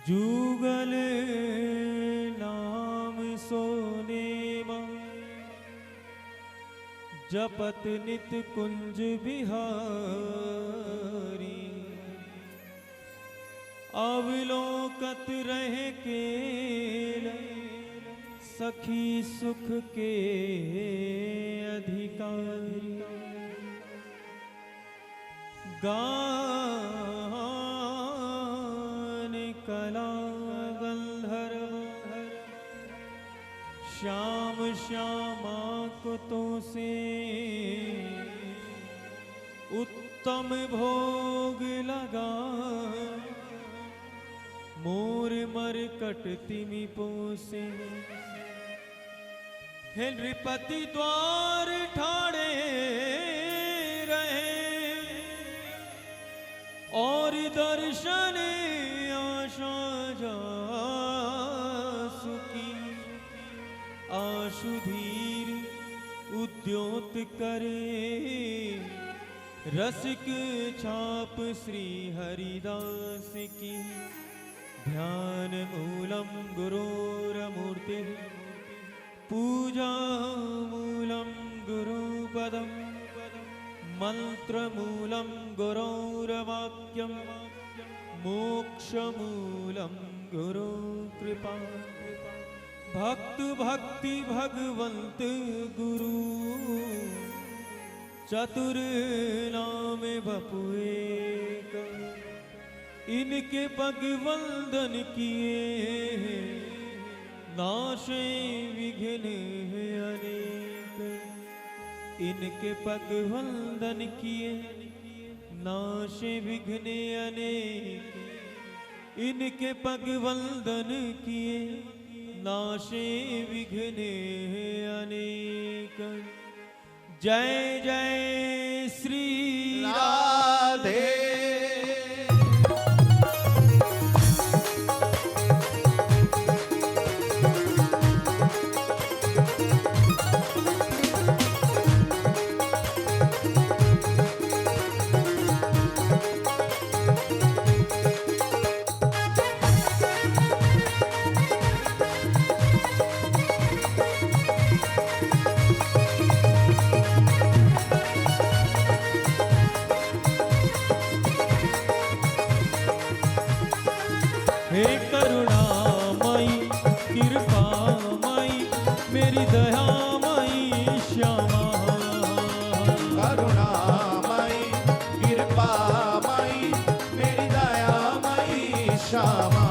जुगल नाम सोने जपत नित कुंज बिहारी। अवलोकत रहे केल सखी सुख के अधिकारी। गान कला गंधर्व श्याम श्यामा कुतों से उत्तम भोग लगा। मोर मरकट तिमि पोसे हे नृपति द्वार ठाड़े रहे और दर्शन आशा जासु की। आशुधीर उद्योत करे रसिक छाप श्री हरिदास की। ध्यान मूलम गुरोरमूर्ति पूजा मूलम गुरुपदम। मंत्र मूलम गुरोरवाक्यम मोक्ष मूलम गुरु कृपा। भक्त भक्ति भगवंत गुरु चतुर नाम बपु एक। इनके पग वंदन किए नाशे विघ्न अनेक। इनके पग वंदन किए नाशे विघ्न अनेक। इनके पग वंदन किए नाशे विघ्न अनेक। जय जय श्री राधे। हे करुणामयी कृपामयी मेरी दयामयी श्यामा। करुणामयी कृपामयी मेरी दयामयी श्यामा।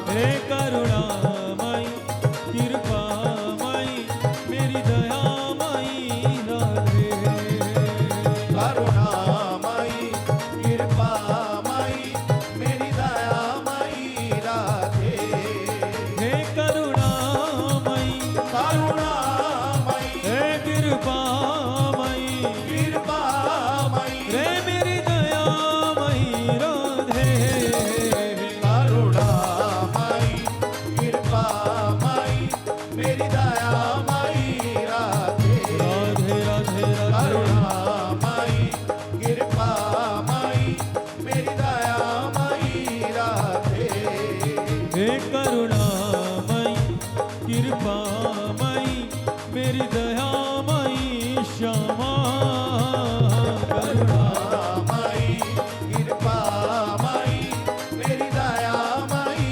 हे करुणामयी कृपामयी मेरी दयामयी राधे। करुणामयी कृपामयी मेरी दयामयी राधे। हे करुणामयी करुणामयी हे कृपामयी कृपामयी रे मेरी दयामयी राधे। करुणामयी कृपामयी मेरी दयामयी राधे। राधे राधे राधे करुणामयी कृपामयी मेरी दयामयी राधे। हे करुणामयी कृपामयी मेरी दयामयी श्यामा। करुणामयी कृपामयी मेरी दयामयी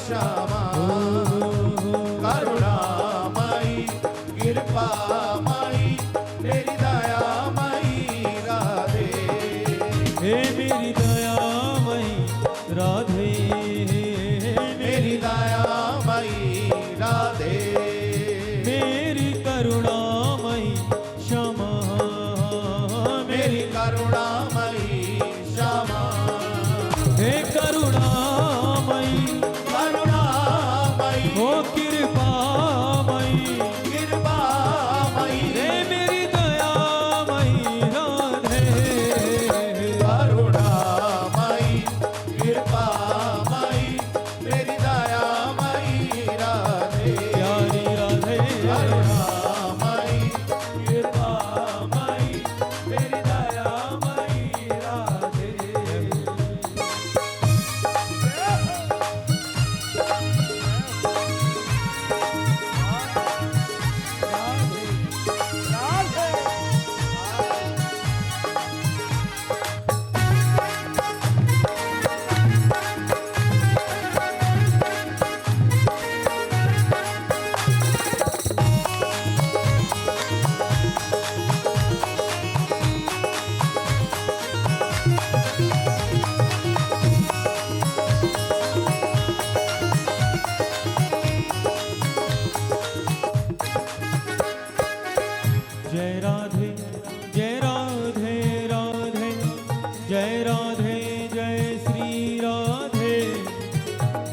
श्यामा। करुणामयी कृपामयी मेरी दयामयी राधे। हे मेरी दयामयी राधे। मेरी दयामयी राधे। मेरी करुणामयी क्षमा। मेरी करुणामयी श्यामा। हे करुणामयी करुणामयी ओ कृपामयी कृपामयी हे मेरी दयामयी राधे। करुणामयी कृपामयी मेरी दयामयी राधे। प्यारी राधे करुणामयी कृपामयी मेरी दयामयी राधे।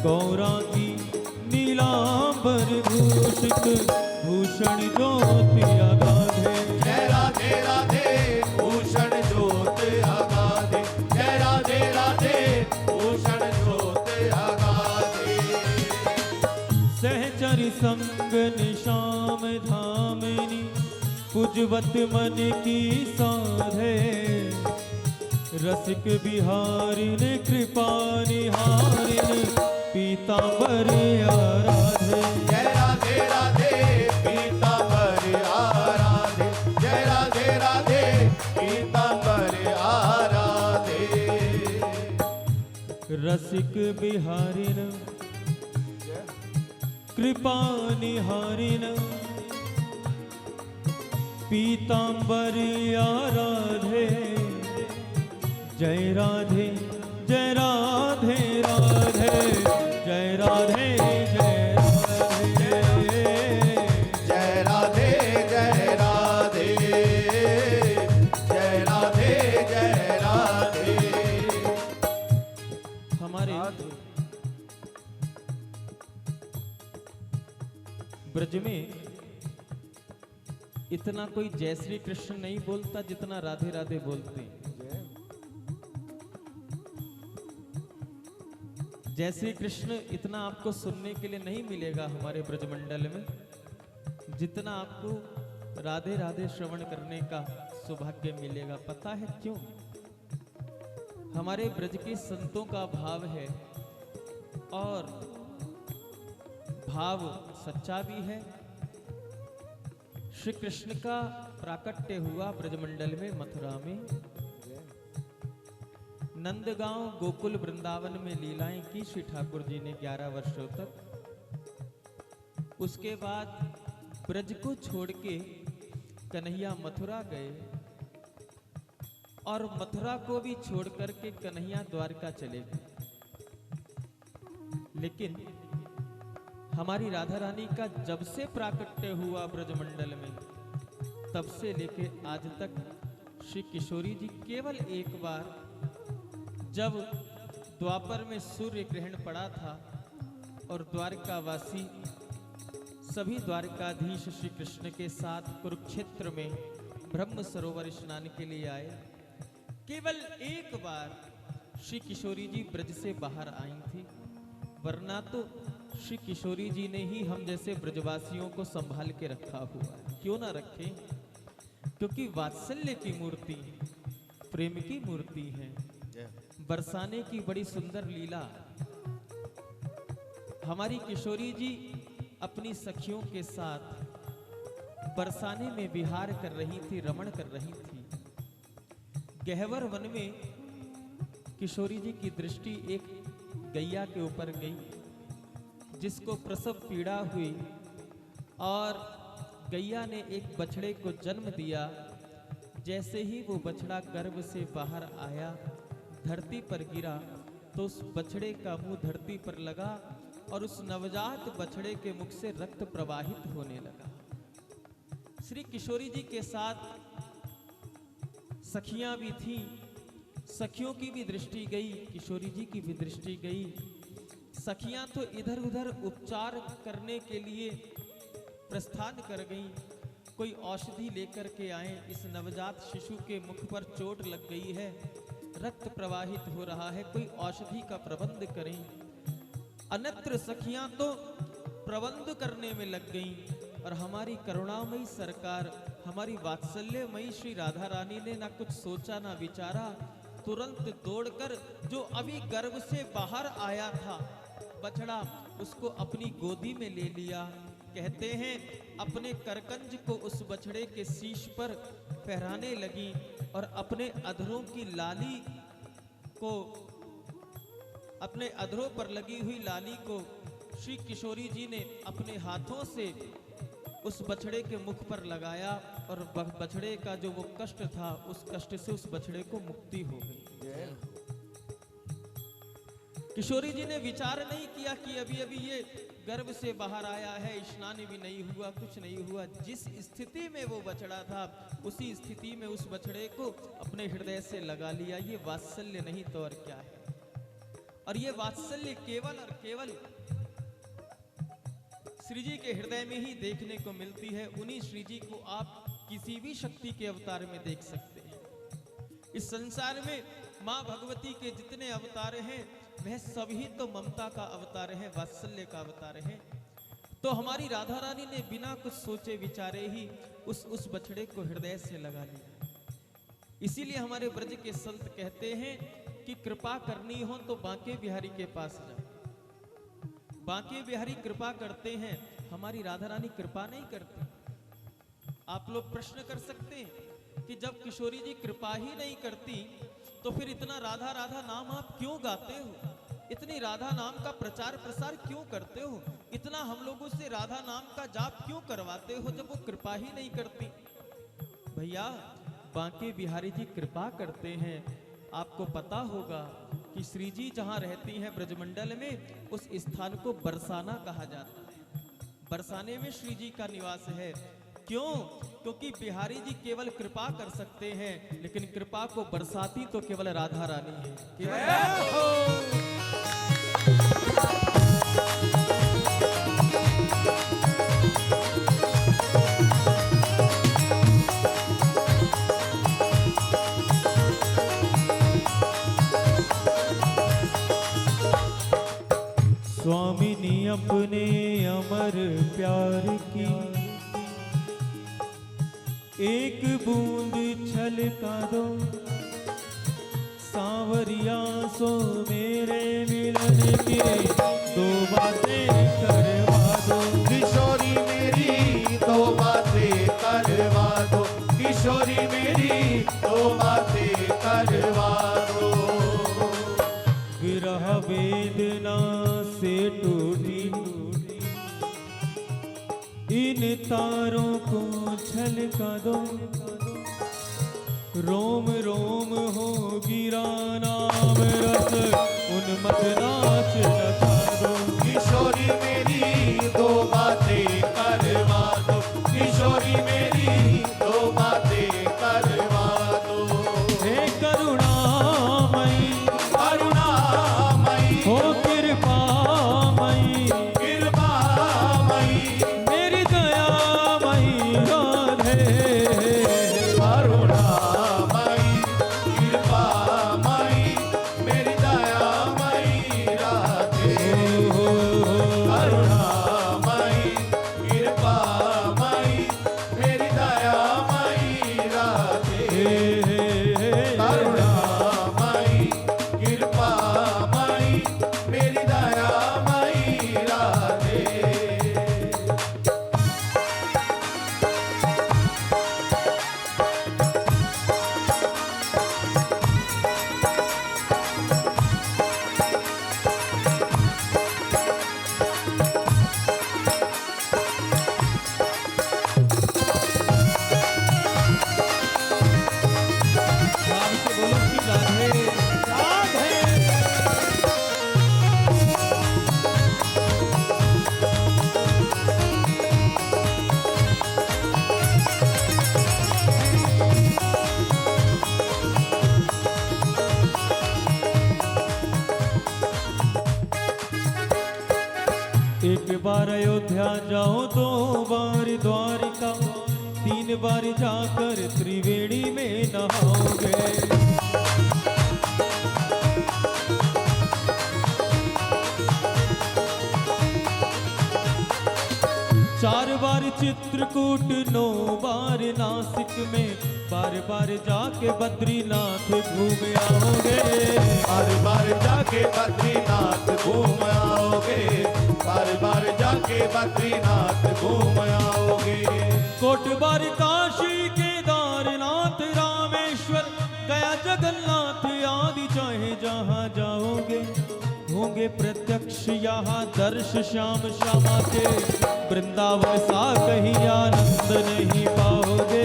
गौरांगी नीलांबर भूषित भूषण ज्योति अगाधे। जय राधे राधे भूषण ज्योत अगाधे। जय राधे राधे भूषण ज्योत अगाधे। सहचर संग निशाम धामिनी पूजवत मन की साधे। रसिक बिहारिन कृपा निहारिन पीतांबर आराधे। जय राधे राधे पीतांबर आराधे। जय राधे राधे पीतांबर आराधे। रसिक बिहारिन कृपा निहारिन पीतांबर आराधे। जय राधे जय राधे राधे जय राधे जय राधे। जय राधे जय राधे। जय राधे जय राधे। हमारे ब्रज में इतना कोई जय श्री कृष्ण नहीं बोलता जितना राधे राधे बोलते हैं। जय श्री कृष्ण इतना आपको सुनने के लिए नहीं मिलेगा हमारे ब्रजमंडल में, जितना आपको राधे राधे श्रवण करने का सौभाग्य मिलेगा। पता है क्यों? हमारे ब्रज के संतों का भाव है और भाव सच्चा भी है। श्री कृष्ण का प्राकट्य हुआ ब्रजमंडल में, मथुरा में। नंदगांव गोकुल वृंदावन में लीलाएं की श्री ठाकुर जी ने 11 वर्षों तक। उसके बाद ब्रज को छोड़ के कन्हैया मथुरा गए और मथुरा को भी छोड़ करके कन्हैया द्वारका चले गए। लेकिन हमारी राधा रानी का जब से प्राकट्य हुआ ब्रजमंडल में, तब से लेके आज तक श्री किशोरी जी केवल एक बार जब द्वापर में सूर्य ग्रहण पड़ा था और द्वारकावासी सभी द्वारकाधीश श्री कृष्ण के साथ कुरुक्षेत्र में ब्रह्म सरोवर स्नान के लिए आए, केवल एक बार श्री किशोरी जी ब्रज से बाहर आई थी। वरना तो श्री किशोरी जी ने ही हम जैसे ब्रजवासियों को संभाल के रखा हुआ है। क्यों ना रखें? क्योंकि वात्सल्य की मूर्ति, प्रेम की मूर्ति है। बरसाने की बड़ी सुंदर लीला हमारी किशोरी जी अपनी सखियों के साथ बरसाने में विहार कर रही थी, रमण कर रही थी। गहवर वन में किशोरी जी की दृष्टि एक गैया के ऊपर गई, जिसको प्रसव पीड़ा हुई और गैया ने एक बछड़े को जन्म दिया। जैसे ही वो बछड़ा गर्भ से बाहर आया, धरती पर गिरा, तो उस बछड़े का मुंह धरती पर लगा और उस नवजात बछड़े के मुख से रक्त प्रवाहित होने लगा। श्री किशोरी जी के साथ सखियां भी थीं, सखियों की भी दृष्टि गई, किशोरी जी की भी दृष्टि गई। सखियां तो इधर उधर उपचार करने के लिए प्रस्थान कर गईं। कोई औषधि लेकर के आए, इस नवजात शिशु के मुख पर चोट लग गई है, रक्त प्रवाहित हो रहा है, कोई औषधि का प्रबंध करें। अन्यत्र सखियां तो प्रबंध करने में लग गईं और हमारी करुणामयी सरकार, हमारी वात्सल्यमयी श्री राधा रानी ने ना कुछ सोचा ना विचारा, तुरंत दौड़कर जो अभी गर्भ से बाहर आया था बछड़ा, उसको अपनी गोदी में ले लिया। कहते हैं अपने करकंज को उस बछड़े के शीश पर फहराने लगी और अपने अधरों की लाली को, अपने अधरों पर लगी हुई लाली को श्री किशोरी जी ने अपने हाथों से उस बछड़े के मुख पर लगाया और बछड़े का जो वो कष्ट था, उस कष्ट से उस बछड़े को मुक्ति हो गई। किशोरी जी ने विचार नहीं किया कि अभी अभी ये गर्भ से बाहर आया है, स्नान भी नहीं हुआ, कुछ नहीं हुआ। जिस स्थिति में वो बछड़ा था, उसी स्थिति में उस बछड़े को अपने हृदय से लगा लिया। ये वात्सल्य नहीं तो और क्या है। और ये वात्सल्य केवल और केवल श्री जी के हृदय में ही देखने को मिलती है। उन्हीं श्री जी को आप किसी भी शक्ति के अवतार में देख सकते हैं। इस संसार में मां भगवती के जितने अवतार हैं वह सभी तो ममता का अवतार है, वात्सल्य का अवतार है। तो हमारी राधा रानी ने बिना कुछ सोचे विचारे ही उस बछड़े को हृदय से लगा लिया। इसीलिए हमारे ब्रज के संत कहते हैं कि कृपा करनी हो तो बांके बिहारी के पास जाओ। बांके बिहारी कृपा करते हैं, हमारी राधा रानी कृपा नहीं करती। आप लोग प्रश्न कर सकते हैं कि जब किशोरी जी कृपा ही नहीं करती तो फिर इतना राधा राधा नाम आप क्यों गाते हो, इतनी राधा नाम का प्रचार प्रसार क्यों करते हो, इतना हम लोगों से राधा नाम का जाप क्यों करवाते हो जब वो कृपा ही नहीं करती। भैया बांके बिहारी जी कृपा करते हैं। आपको पता होगा कि श्री जी जहां रहती हैं ब्रजमंडल में, उस स्थान को बरसाना कहा जाता है। बरसाने में श्री जी का निवास है। क्यों? क्योंकि बिहारी जी केवल कृपा कर सकते हैं, लेकिन कृपा को बरसाती तो केवल राधा रानी है। केवल स्वामिनी अपने अमर प्यार की एक बूंद छलका दो, सांवरिया सो मेरे मिलन की दो बातें करवा दो। किशोरी मेरी दो बातें करवा दो, किशोरी मेरी दो बातें करवा दो। विरह वेदना से टूटी इन तारों को छलका दो, रोम रोम हो गिरा नाम रस उन्मत नाच नचा दो। किशोरी मेरी दो बातें करवा दो, किशोरी मेरी दो बातें करवा दो। हे करुणामयी करुणामयी हो कृपामयी, कृपामयी मेरी दयामयी राधे। करुणामयी कृपामयी मेरी दयामयी राधे। करुणामयी कृपामयी मेरी दयामयी राधे। करुणामयी कृपामयी मेरी दयामयी राधे। नाम से बोलो कि राधे राधे। एक बार अयोध्या जाओ, दो बार द्वारिका, तीन बार जाकर त्रिवेणी में नहाओगे। चार बार चित्रकूट, नौ बार नासिक में, बार बार जाके बद्रीनाथ घूम आओगे। बार बार जाके बद्रीनाथ घूम आओगे, बार बार जाके बद्रीनाथ घूम आओगे। कोट बार काशी केदारनाथ रामेश्वर गया जगन्नाथ आदि चाहे जहाँ जाओगे, होंगे प्रत्यक्ष यहाँ दर्श श्याम श्यामा के। वृंदावन सा कहीं आनंद नहीं पाओगे,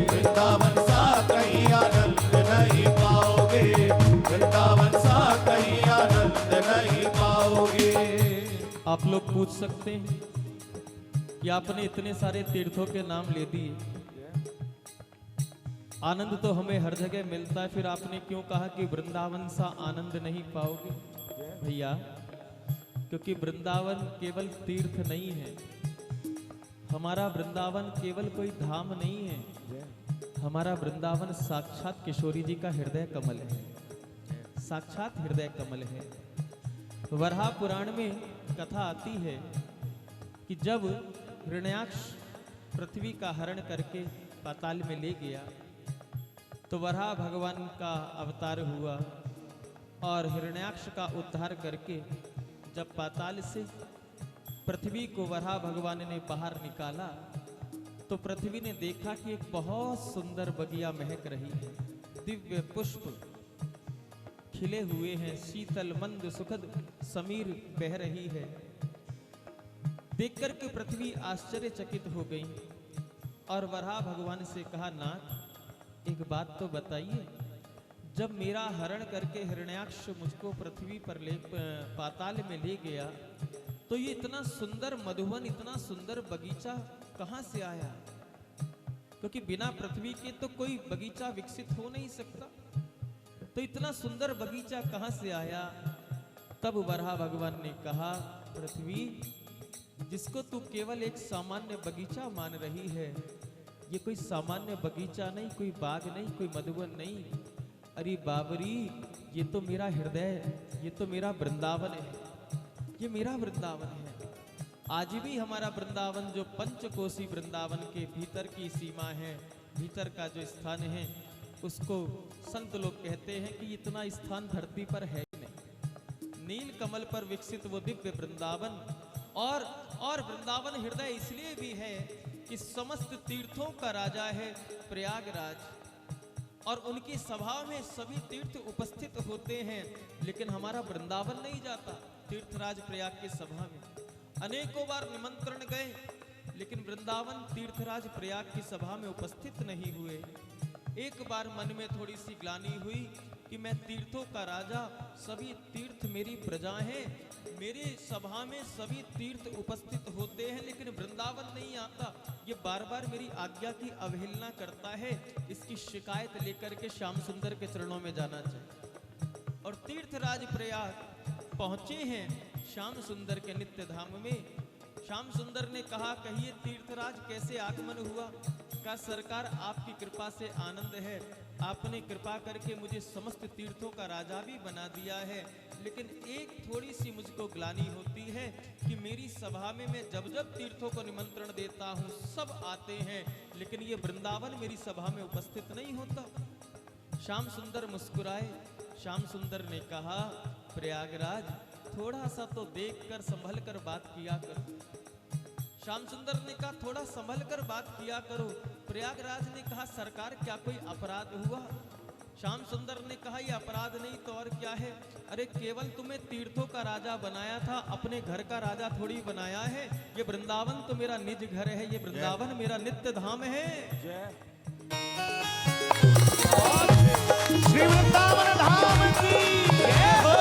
वृंदावन सा कहीं आनंद नहीं पाओगे, वृंदावन सा कहीं आनंद नहीं पाओगे। आप लोग पूछ सकते हैं कि आपने इतने सारे तीर्थों के नाम ले दिए, आनंद तो हमें हर जगह मिलता है, फिर आपने क्यों कहा कि वृंदावन सा आनंद नहीं पाओगे? भैया, क्योंकि वृंदावन केवल तीर्थ नहीं है, हमारा वृंदावन केवल कोई धाम नहीं है, हमारा वृंदावन साक्षात किशोरी जी का हृदय कमल है, साक्षात हृदय कमल है। वराह पुराण में कथा आती है कि जब हिरण्याक्ष पृथ्वी का हरण करके पाताल में ले गया तो वराह भगवान का अवतार हुआ और हिरण्याक्ष का उद्धार करके जब पाताल से पृथ्वी को वराह भगवान ने बाहर निकाला तो पृथ्वी ने देखा कि एक बहुत सुंदर बगिया महक रही है, दिव्य पुष्प खिले हुए हैं, शीतल मंद सुखद समीर बह रही है। देखकर के पृथ्वी आश्चर्यचकित हो गई और वराह भगवान से कहा, नाथ एक बात तो बताइए, जब मेरा हरण करके हिरण्याक्ष मुझको पृथ्वी पर पाताल में ले गया तो ये इतना सुंदर मधुवन, इतना सुंदर बगीचा कहां से आया? क्योंकि बिना पृथ्वी के तो कोई बगीचा विकसित हो नहीं सकता, तो इतना सुंदर बगीचा कहां से आया? तब वराह भगवान ने कहा, पृथ्वी जिसको तू केवल एक सामान्य बगीचा मान रही है, ये कोई सामान्य बगीचा नहीं, कोई बाग नहीं, कोई मधुवन नहीं, अरे बाबरी ये तो मेरा हृदय, ये तो मेरा वृंदावन है, ये मेरा वृंदावन है। आज भी हमारा वृंदावन जो पंचकोशी वृंदावन के भीतर की सीमा है, भीतर का जो स्थान है, उसको संत लोग कहते हैं कि इतना स्थान धरती पर है ही नहीं। नील कमल पर विकसित वो दिव्य वृंदावन, और वृंदावन हृदय इसलिए भी है कि समस्त तीर्थों का राजा है प्रयागराज, और उनकी सभा में सभी तीर्थ उपस्थित होते हैं, लेकिन हमारा वृंदावन नहीं जाता तीर्थराज प्रयाग की सभा में। अनेकों बार निमंत्रण गए, लेकिन वृंदावन तीर्थराज प्रयाग की सभा में उपस्थित नहीं हुए। एक बार मन में थोड़ी सी ग्लानि हुई कि मैं तीर्थों का राजा, सभी तीर्थ मेरी प्रजा हैं, मेरे सभा में सभी तीर्थ उपस्थित होते हैं, लेकिन वृंदावन नहीं आता, ये बार बार मेरी आज्ञा की अवहेलना करता है, इसकी शिकायत लेकर के श्याम सुंदर के चरणों में जाना चाहिए। और तीर्थराज प्रयाग पहुंचे हैं श्याम सुंदर के नित्य धाम में। श्याम सुंदर ने कहा, कहिए तीर्थराज कैसे आगमन हुआ? का सरकार आपकी कृपा से आनंद है, आपने कृपा करके मुझे समस्त तीर्थों का राजा भी बना दिया है, लेकिन एक थोड़ी सी मुझको ग्लानि होती है कि मेरी सभा में मैं जब जब तीर्थों को निमंत्रण देता हूँ सब आते हैं, लेकिन ये वृंदावन मेरी सभा में उपस्थित नहीं होता। श्याम सुंदर मुस्कुराए। श्याम सुंदर ने कहा, प्रयागराज थोड़ा सा तो देखकर संभल कर बात किया करो। श्याम सुंदर ने कहा, थोड़ा संभल कर बात किया करो। प्रयागराज ने कहा, सरकार क्या कोई अपराध हुआ? श्याम सुंदर ने कहा, ये अपराध नहीं तो और क्या है? अरे केवल तुम्हें तीर्थों का राजा बनाया था, अपने घर का राजा थोड़ी बनाया है। ये वृंदावन तो मेरा निज घर है, ये वृंदावन मेरा नित्य धाम है। श्री वृंदावन धाम की जय हो।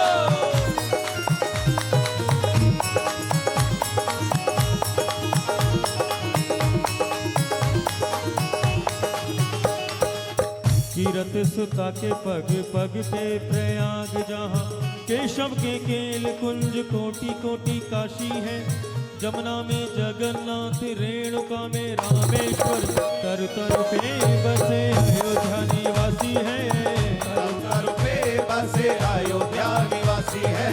कीरत सुता के पग पग पे प्रयाग जहाँ, केशव के केल कुंज कोटि कोटि काशी है। जमुना में जगन्नाथ, रेणुका में रामेश्वर, तरु तरु पे बसे अयोध्या निवासी है। तरु तरु पे बसे अयोध्या निवासी है,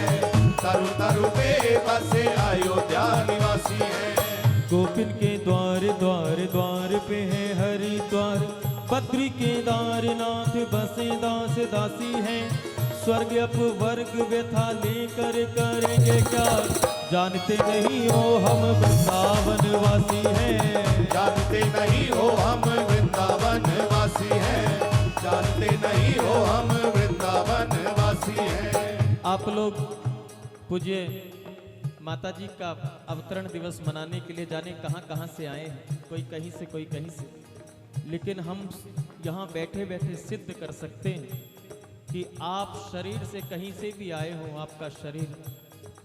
तरु तरु पे बसे अयोध्या निवासी है। गोपिन के द्वार द्वार द्वार पे है हरिद्वार, बद्री केदारनाथ बसे दास दासी है। स्वर्ग अपवर्ग व्यथा लेकर करेंगे क्या, जानते नहीं हो हम वृंदावन वासी हैं। जानते नहीं हो हम वृंदावन वासी हैं, जानते नहीं हो हम वृंदावन वासी हैं। आप लोग पूज्य माता जी का अवतरण दिवस मनाने के लिए जाने कहां से आए हैं, कोई कहीं से कोई कहीं से, लेकिन हम यहाँ बैठे बैठे सिद्ध कर सकते हैं कि आप शरीर से कहीं से भी आए हो, आपका शरीर,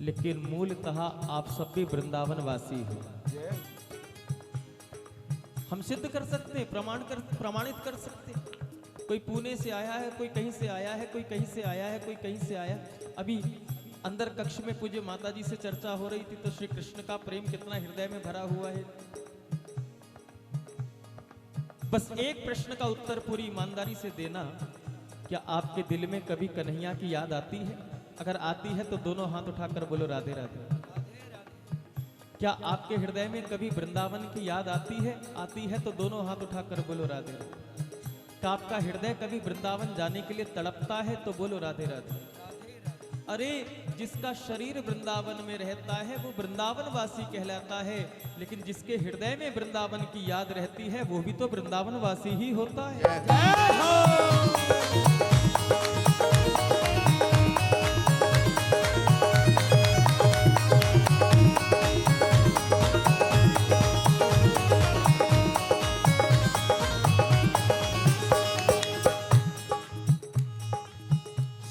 लेकिन मूलतः आप सब भी वृंदावन वासी हो। हम सिद्ध कर सकते हैं, प्रमाणित कर सकते हैं। कोई पुणे से आया है, कोई कहीं से आया है, कोई कहीं से आया है, कोई कहीं से आया। अभी अंदर कक्ष में पूज्य माता जी से चर्चा हो रही थी, तो श्री कृष्ण का प्रेम कितना हृदय में भरा हुआ है। बस एक प्रश्न का उत्तर पूरी ईमानदारी से देना, क्या आपके दिल में कभी कन्हैया की याद आती है? अगर आती है तो दोनों हाथ उठाकर बोलो राधे राधे। क्या आपके हृदय में कभी वृंदावन की याद आती है? आती है तो दोनों हाथ उठाकर बोलो राधे राधे। क्या आपका हृदय कभी वृंदावन जाने के लिए तड़पता है? तो बोलो राधे राधे। अरे जिसका शरीर वृंदावन में रहता है वो वृंदावन वासी कहलाता है, लेकिन जिसके हृदय में वृंदावन की याद रहती है वो भी तो वृंदावन वासी ही होता है।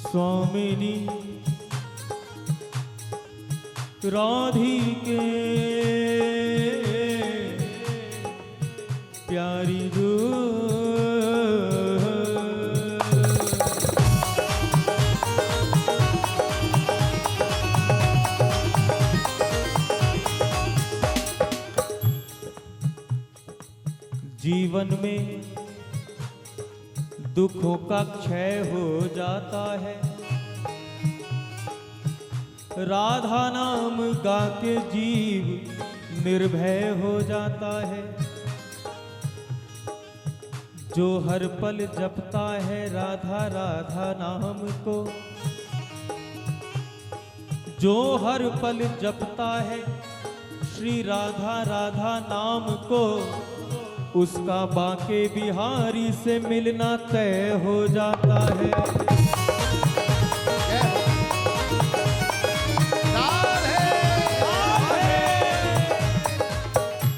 स्वामिनी राधिके प्यारी जीवन में दुखों का क्षय हो जाता है, राधा नाम गा के जीव निर्भय हो जाता है। जो हर पल जपता है राधा राधा नाम को, जो हर पल जपता है श्री राधा राधा नाम को, उसका बांके बिहारी से मिलना तय हो जाता है।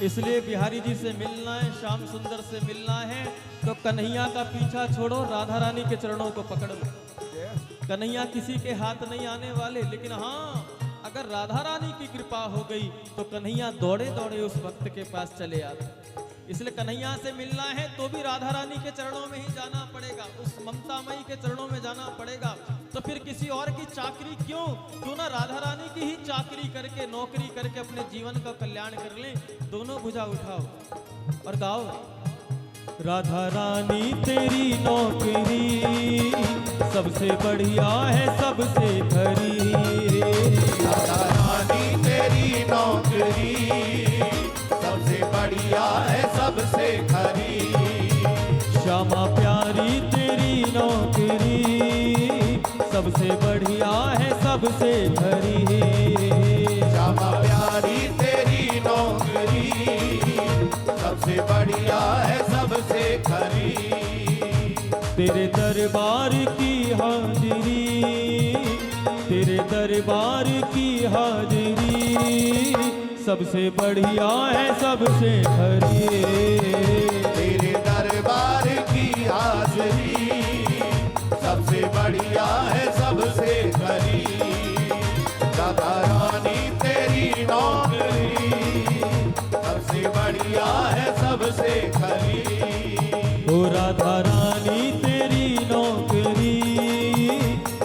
इसलिए बिहारी जी से मिलना है, श्याम सुंदर से मिलना है, तो कन्हैया का पीछा छोड़ो, राधा रानी के चरणों को पकड़ लो। कन्हैया किसी के हाथ नहीं आने वाले, लेकिन हाँ अगर राधा रानी की कृपा हो गई तो कन्हैया दौड़े दौड़े उस भक्त के पास चले आते। इसलिए कन्हैया से मिलना है तो भी राधा रानी के चरणों में ही जाना पड़ेगा, उस ममतामयी के चरणों में जाना पड़ेगा। तो फिर किसी और की चाकरी क्यों ना राधा रानी की ही चाकरी करके, नौकरी करके अपने जीवन का कल्याण कर लें। दोनों भुजा उठाओ और गाओ। राधा रानी तेरी नौकरी सबसे बढ़िया है सबसे खरी, राधा रानी तेरी नौकरी सबसे बढ़िया है सबसे खरी। श्यामा प्यारी तेरी नौकरी सबसे बढ़िया है सबसे खरी। श्यामा प्यारी तेरी नौकरी सबसे बढ़िया है सबसे खरी। तेरे दरबार की हाजिरी, तेरे दरबार की हाजिरी सबसे बढ़िया है सबसे खरी। तेरे दरबार की हाजिरी सबसे बढ़िया है सबसे खरी। राधा रानी तेरी नौकरी सबसे बढ़िया है सबसे खरी। ओ राधा रानी तेरी नौकरी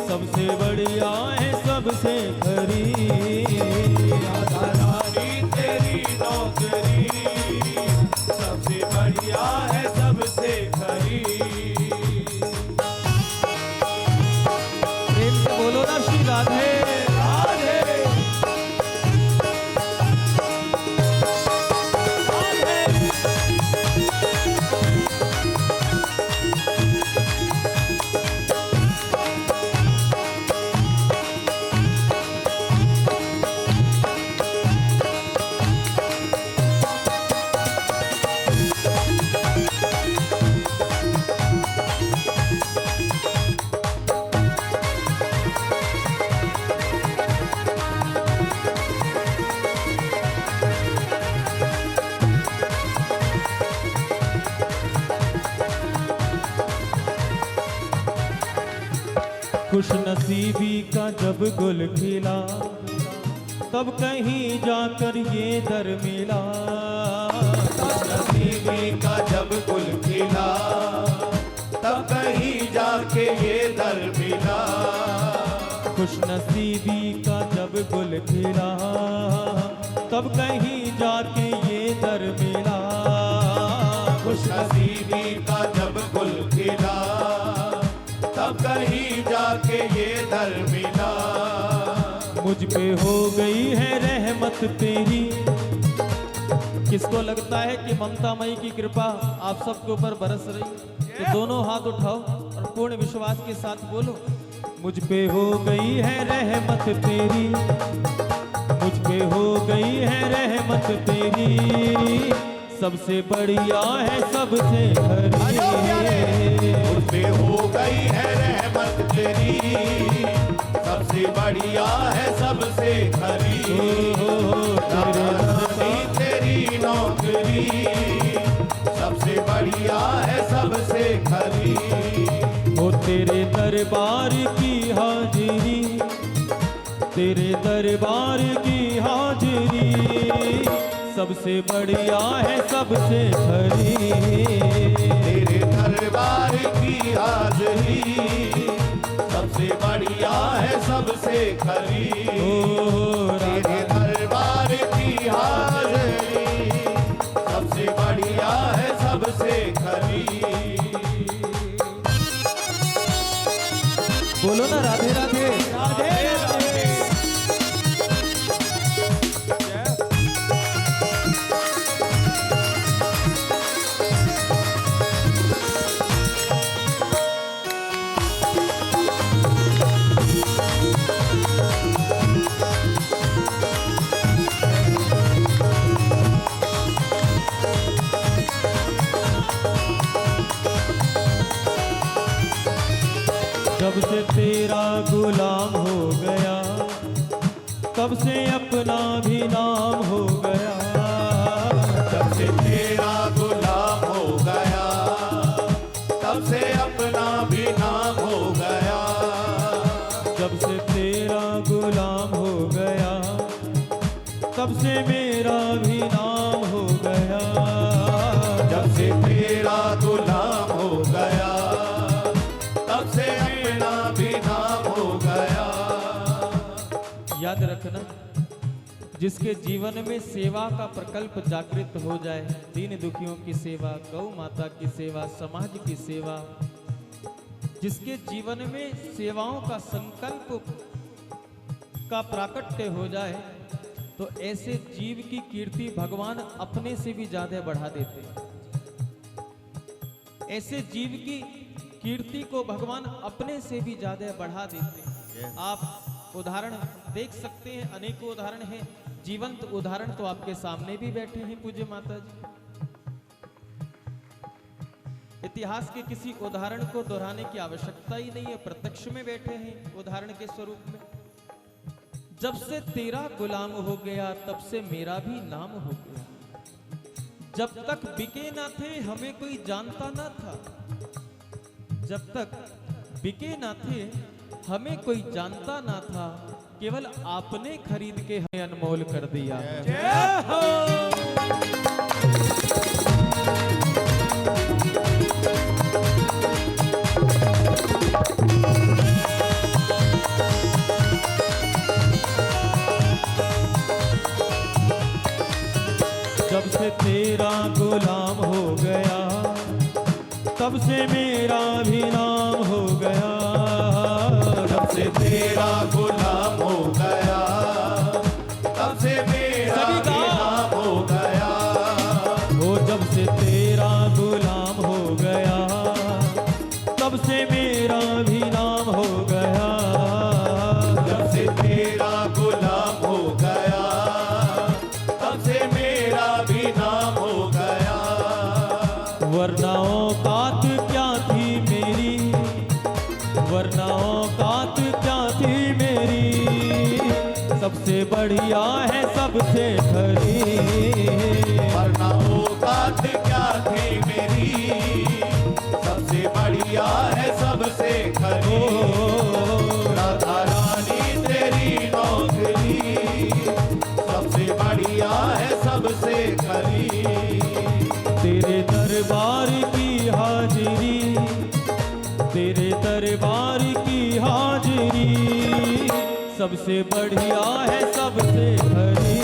सबसे बढ़िया है सबसे खरी। राधा रानी तेरी नौकरी सबसे बढ़िया है सबसे खरी। प्रेम से बोलो ना श्री राधे राधे। खुश नसीबी का जब गुल खिला तब कहीं जाकर ये दर मिला। नसीबी का जब गुल खिला तब कहीं जाके ये दर मिला। खुश खुशनसीबी का जब गुल खिला, तब कहीं जाके ये दर मिला। खुशनसीबी का जब गुल खिला, तब कहीं जाके ये दर मिला। मुझ पे हो गई है रहमत तेरी। किसको लगता है कि ममता मई की कृपा आप सबके ऊपर बरस रही, तो दोनों हाथ उठाओ और पूर्ण विश्वास के साथ बोलो, मुझ पे हो गई है रहमत तेरी, मुझ पे हो गई है रहमत तेरी, सबसे बढ़िया है सबसे खरी। मुझ पे हो गई है रहमत तेरी, सबसे बढ़िया है सबसे खरी। तेरी नौकरी सबसे बढ़िया है सबसे खरी। हो तेरे दरबार की हाजिरी, तेरे दरबार की हाजिरी, सबसे बढ़िया है सबसे खरी। तेरे दरबार की हाजिरी सबसे बढ़िया है सबसे खरी। तेरे दरबार की हाजिरी सबसे बढ़िया है सबसे खरी। बोलो ना राधे राधे राधे राधे। जब से तेरा गुलाम हो गया, तब से अपना भी नाम हो गया। जब से तेरा गुलाम हो गया, तब से अपना भी नाम हो गया। जब से तेरा गुलाम हो गया, तब से मेरा भी नाम हो गया। जब से तेरा गुलाम हो गया, तब से अपना भी नाम हो गया। याद रखना, जिसके जीवन में सेवा का प्रकल्प जागृत हो जाए, दीन दुखियों की सेवा, गौ माता की सेवा, समाज की सेवा, जिसके जीवन में सेवाओं का संकल्प का प्राकट्य हो जाए, तो ऐसे जीव की कीर्ति भगवान अपने से भी ज्यादा बढ़ा देते हैं। ऐसे जीव की कीर्ति को भगवान अपने से भी ज्यादा बढ़ा देते हैं। आप उदाहरण देख सकते हैं, अनेकों उदाहरण हैं, जीवंत उदाहरण तो आपके सामने भी बैठे हैं पूज्य माता जी। इतिहास के किसी उदाहरण को दोहराने की आवश्यकता ही नहीं है, प्रत्यक्ष में बैठे हैं उदाहरण के स्वरूप में। जब से तेरा गुलाम हो गया, तब से मेरा भी नाम हो गया। जब तक बिके ना थे हमें कोई जानता ना था, जब तक बिके ना थे हमें कोई जानता ना था, केवल आपने खरीद के हमें अनमोल कर दिया। जय हो। जब से तेरा गुलाम हो गया, तब से मेरा भी नाम हो गया। जब से तेरा गुलाम हो गया, तब से मेरा भी नाम हो गया। हो जब से तेरा गुलाम हो गया, तब से मेरा भी नाम हो गया। जब से तेरा गुलाम हो गया, तब से मेरा भी नाम हो गया। वरना औकात क्या थी मेरी, वरना औकात क्या थी मेरी, सबसे बढ़िया है सबसे खरी। वरना औकात क्या थी मेरी, सबसे बढ़िया है सबसे खरी। राधा रानी तेरी नौकरी सबसे बढ़िया है सबसे खरी। तेरे दरबार की हाजिरी, तेरे दरबार की हाजिरी, सबसे बढ़िया है सबसे हरी।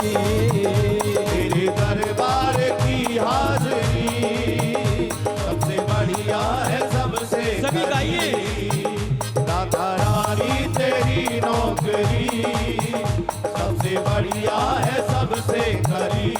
तेरे दरबार की हाजरी सबसे बढ़िया है सबसे सभी गाइए। राधा रानी तेरी नौकरी सबसे बढ़िया है सबसे खरी।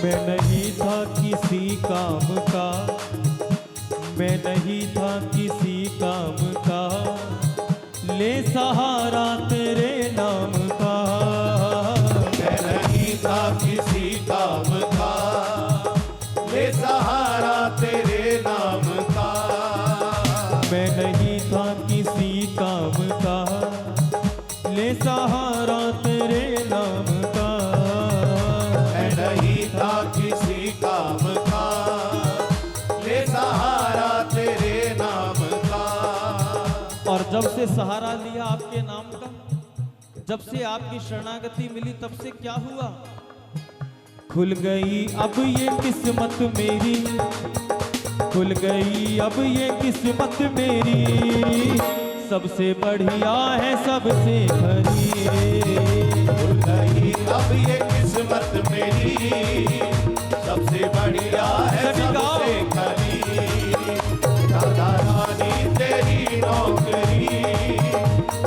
मैं नहीं था किसी काम का, मैं नहीं था किसी काम का, ले सहारा तेरे नाम का। मैं नहीं था किसी काम का, ले सहारा तेरे नाम का। मैं नहीं था किसी काम का, ले सहारा तेरे नाम का। मैं नहीं था किसी काम का, ले सहारा तेरे नाम का। और जब से सहारा लिया आपके नाम का, जब से आपकी शरणागति मिली, तब से क्या हुआ? खुल गई अब ये किस्मत मेरी, खुल गई अब ये किस्मत मेरी, सबसे बढ़िया है सबसे खरी। खुल गई अब ये किस्मत मेरी, सबसे बढ़िया है सबसे खरी। राधा रानी तेरी नौकरी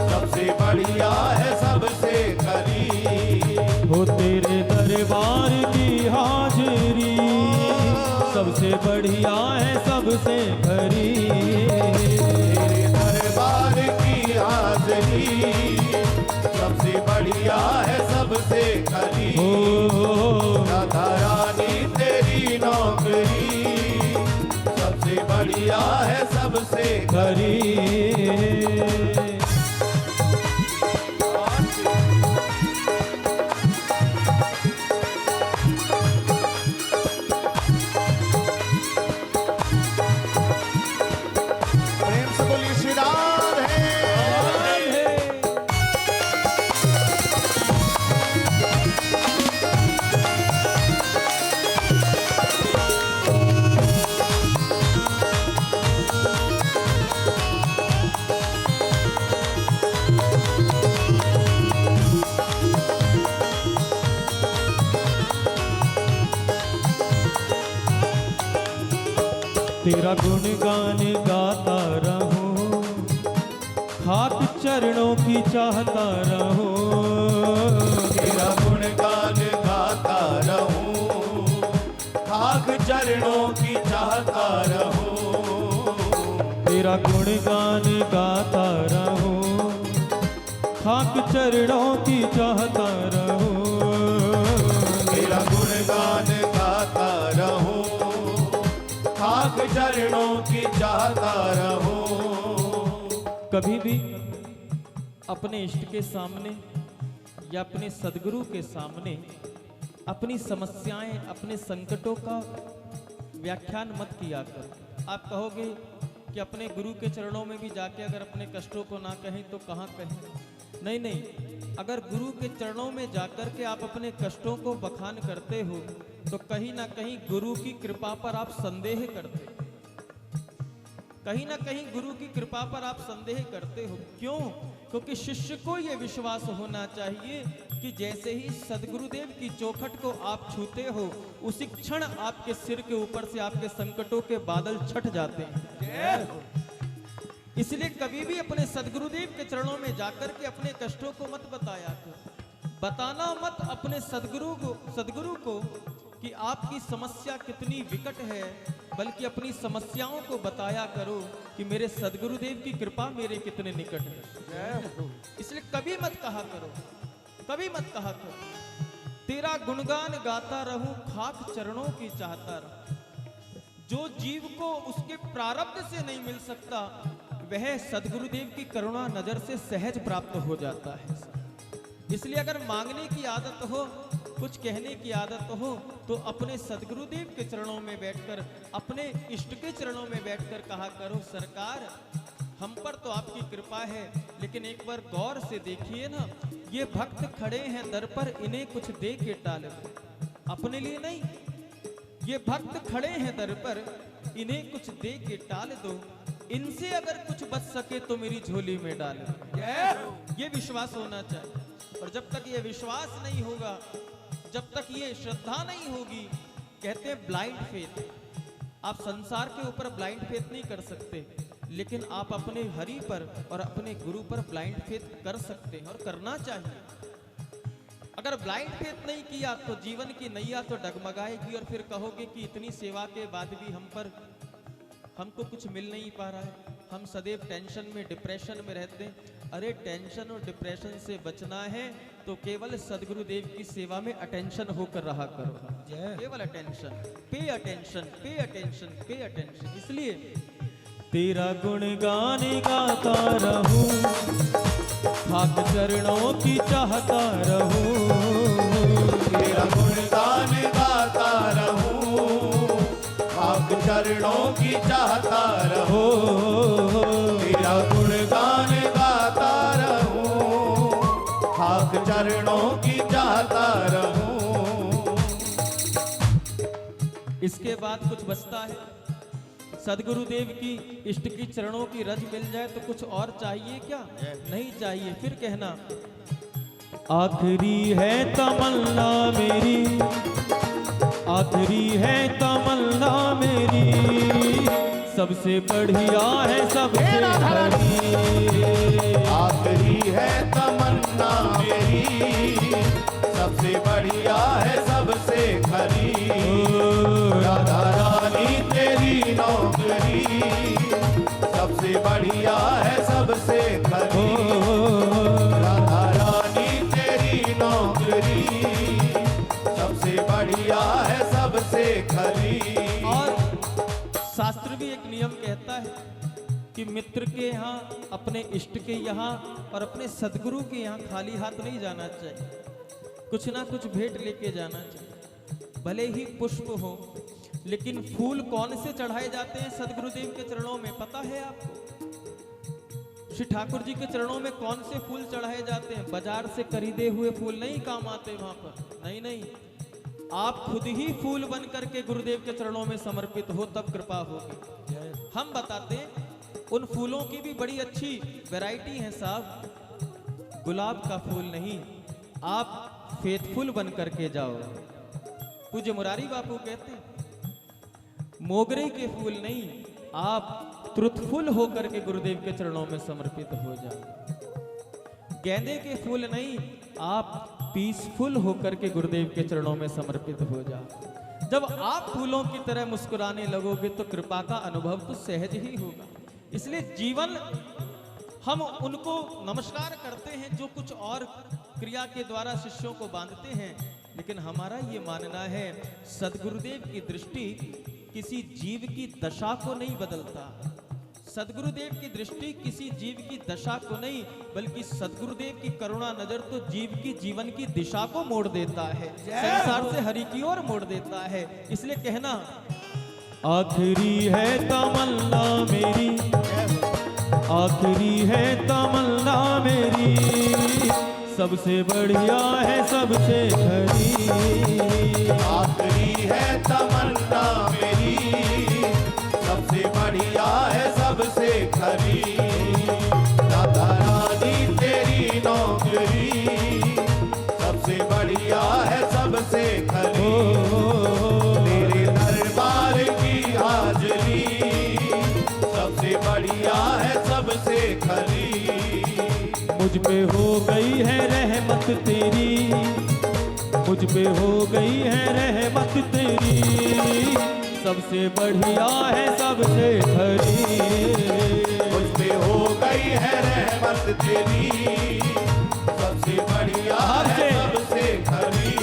सबसे बढ़िया है सबसे खरी। हो तेरे दरबार की हाजरी सबसे बढ़िया है सबसे खरी। तेरे दरबार की हाजरी सबसे बढ़िया है सबसे खरी। हो राधा रानी तेरी नौकरी सबसे बढ़िया है सबसे खरी। प्रेम से बोलिए श्री राधे। तेरा गुणगान गाता रहूं, खाक चरणों की चाहता रहूं। तेरा गुणगान गाता रहूं, खाक चरणों की चाहता रहूं। तेरा गुणगान गाता रहूं, खाक चरणों की चाहता रहूं। तेरा गुणगान गाता रहूं, खाक चरणों की चाहता रहूं। कभी भी अपने इष्ट के सामने या अपने सदगुरु के सामने अपनी समस्याएं, अपने संकटों का व्याख्यान मत किया करो। आप कहोगे कि अपने गुरु के चरणों में भी जाके अगर अपने कष्टों को ना कहें तो कहाँ कहें? नहीं नहीं, अगर गुरु के चरणों में जाकर के आप अपने कष्टों को बखान करते हो तो कहीं ना कहीं गुरु की कृपा पर आप संदेह करते हो। कहीं ना कहीं गुरु की कृपा पर आप संदेह करते हो। क्यों? क्योंकि शिष्य को यह विश्वास होना चाहिए कि जैसे ही सदगुरुदेव की चौखट को आप छूते हो, उसी क्षण आपके सिर के ऊपर से आपके संकटों के बादल छट जाते हैं। इसलिए कभी भी अपने सदगुरुदेव के चरणों में जाकर के अपने कष्टों को मत बताया करो। बताना मत अपने सदगुरु को कि आपकी समस्या कितनी विकट है, बल्कि अपनी समस्याओं को बताया करो कि मेरे सदगुरुदेव की कृपा मेरे कितने निकट है। इसलिए कभी मत कहा करो, कभी मत कहा करो तेरा गुणगान गाता रहूं, खाक चरणों की चाहता रहूं। जो जीव को उसके प्रारब्ध से नहीं मिल सकता, वह सदगुरुदेव की करुणा नजर से सहज प्राप्त हो जाता है। इसलिए अगर मांगने की आदत हो, कुछ कहने की आदत हो, तो अपने सदगुरुदेव के चरणों में बैठकर, अपने इष्ट के चरणों में बैठकर कहा करो, सरकार हम पर तो आपकी कृपा है, लेकिन एक बार गौर से देखिए ना, ये भक्त खड़े हैं दर पर, इन्हें कुछ दे के टाल दो। अपने लिए नहीं, ये भक्त खड़े हैं दर पर, इन्हें कुछ दे के टाल दो। इनसे अगर कुछ बच सके तो मेरी झोली में डाल दो। ये विश्वास होना चाहिए। और जब तक ये विश्वास नहीं होगा, जब तक ये श्रद्धा नहीं होगी, कहते हैं ब्लाइंड फेथ, आप संसार के ऊपर ब्लाइंड फेथ नहीं कर सकते, लेकिन आप अपने हरि पर और अपने गुरु पर ब्लाइंड फेथ कर सकते हैं और करना चाहिए। अगर ब्लाइंड फेथ नहीं किया तो जीवन की नैया तो डगमगाएगी और फिर कहोगे कि इतनी सेवा के बाद भी हमको कुछ मिल नहीं पा रहा है, हम सदैव टेंशन में, डिप्रेशन में रहते हैं। अरे टेंशन और डिप्रेशन से बचना है तो केवल सदगुरुदेव की सेवा में अटेंशन होकर रहा करो। केवल attention, pay attention, pay attention, pay attention. इसलिए तेरा गुणगान गाता रहूं, खाक चरणों की चाहता रहूं। तेरा गुणगान गाता रहूं, खाक चरणों की चाहता रहूं। तेरा गुणगान गाता रहूं, खाक चरणों की चाहता रहूं। इसके बाद कुछ बचता है। सदगुरुदेव की इष्ट की चरणों की रज मिल जाए तो कुछ और चाहिए क्या? नहीं चाहिए। फिर कहना, आखिरी है तमन्ना मेरी, आखिरी है तमन्ना मेरी, सबसे बढ़िया है सबसे खरी। आखिरी है तमन्ना मेरी, सबसे बढ़िया है सबसे खरी। राधा रानी तेरी नौकरी, सबसे बढ़िया है सबसे खरी। राधा रानी तेरी नौकरी, सबसे बढ़िया है सबसे खरी। और शास्त्र भी एक नियम कहता है कि मित्र के यहाँ, अपने इष्ट के यहाँ और अपने सदगुरु के यहाँ खाली हाथ नहीं जाना चाहिए, कुछ ना कुछ भेंट लेके जाना चाहिए। भले ही पुष्प हो, लेकिन फूल कौन से चढ़ाए जाते हैं सदगुरुदेव के चरणों में पता है आपको? श्री ठाकुर जी के चरणों में कौन से फूल चढ़ाए जाते हैं? बाजार से खरीदे हुए फूल नहीं काम आते वहां पर, नहीं नहीं, आप खुद ही फूल बन करके गुरुदेव के चरणों में समर्पित हो, तब कृपा होगी। हम बताते हैं उन फूलों की भी बड़ी अच्छी वैरायटी है साहब। गुलाब का फूल नहीं, आप फेथफुल बन करके जाओ। पूज्य मुरारी बापू कहते हैं मोगरे के फूल नहीं, आप ट्रुथफुल होकर के गुरुदेव के चरणों में समर्पित हो जाओ। गेंदे के फूल नहीं, आप पीसफुल होकर के गुरुदेव के चरणों में समर्पित हो जाओ। जब आप फूलों की तरह मुस्कुराने लगोगे तो कृपा का अनुभव तो सहज ही होगा। इसलिए जीवन हम उनको नमस्कार करते हैं जो कुछ और क्रिया के द्वारा शिष्यों को बांधते हैं, लेकिन हमारा ये मानना है सदगुरुदेव की दृष्टि किसी जीव की दशा को नहीं बदलता। सदगुरुदेव की दृष्टि किसी जीव की दशा को नहीं, बल्कि सदगुरुदेव की करुणा नजर तो जीव की जीवन की दिशा को मोड़ देता है, संसार से हरि की ओर मोड़ देता है। इसलिए कहना, आखिरी है तमन्ना मेरी, आखिरी है तमन्ना मेरी, सबसे बढ़िया है सबसे खरी। आखिरी है तमन्ना मेरी, सबसे बढ़िया है सबसे खरी। राधा रानी तेरी नौकरी, सबसे बढ़िया है सबसे खरी। तेरे दरबार की हाजरी, सबसे बढ़िया है सबसे खरी। मुझ पे हो गई है रहमत तेरी, मुझ पे हो गई है रहमत तेरी, सबसे बढ़िया है सबसे खरी। मुझ पे हो गई है रहमत तेरी, सबसे बढ़िया है सबसे खरी।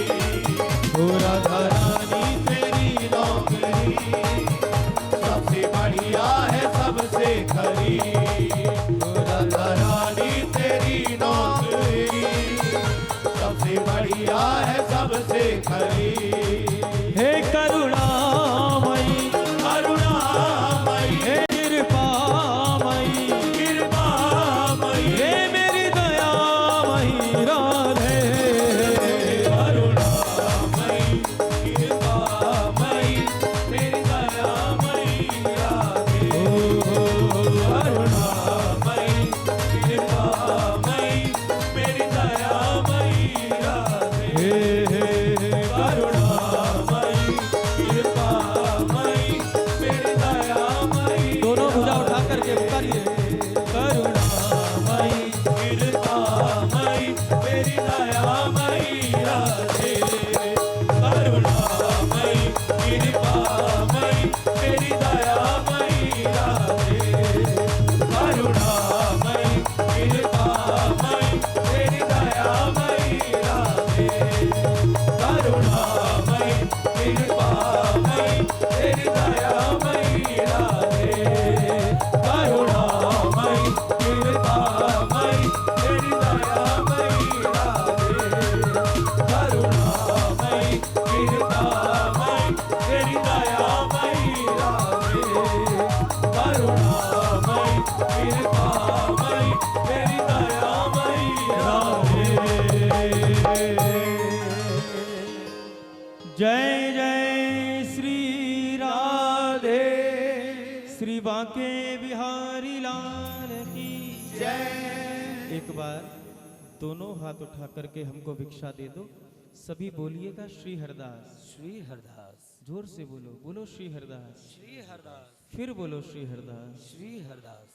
बाके बिहारी लाल की जय। एक बार दोनों हाथ उठा करके हमको भिक्षा दे दो। सभी बोलिएगा श्री हरदास। श्री हरदास, जोर से बोलो, बोलो श्री हरदास। श्री हरदास, फिर बोलो श्री हरदास। श्री हरदास।